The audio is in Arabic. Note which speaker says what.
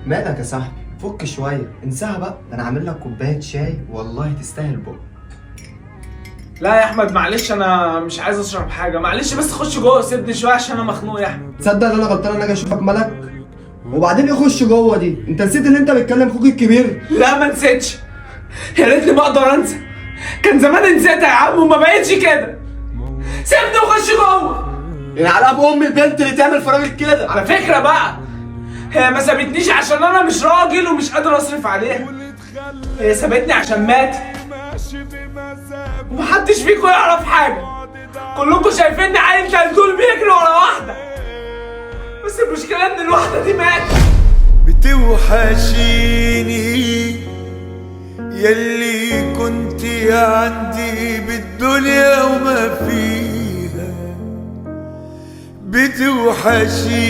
Speaker 1: مالك يا صاحبي؟ فك شويه، انساها بقى. ده انا عامل لك كوبايه شاي والله تستاهل بقى.
Speaker 2: لا يا احمد معلش، انا مش عايز اشرب حاجه، معلش بس خش جوه سيبني شويه عشان انا مخنوق يا احمد.
Speaker 1: تصدق ان انا غلطان ان اجي اشوفك ملك؟ وبعدين يخش جوه دي، انت نسيت ان انت بتكلم اخوك الكبير؟
Speaker 2: لا ما نسيتش، يا ريتني ما اقدر انسى، كان زمان نسيتها يا عم وما بقتش كده. سيبني وخش جوه.
Speaker 1: يعني على ابو ام البنت اللي تعمل في راجل كده.
Speaker 2: على فكره بقى، هي ما سابتنيش عشان انا مش راجل ومش قادر اصرف عليها، هي سابتني عشان مات ومحدش فيكم يعرف حاجه، كلكم شايفيني عيل دلدول بيجري ورا واحده، بس المشكله ان الواحده دي ماتت.
Speaker 3: بتوحشيني يلي كنت عندي بالدنيا وما فيها، بتوحشيني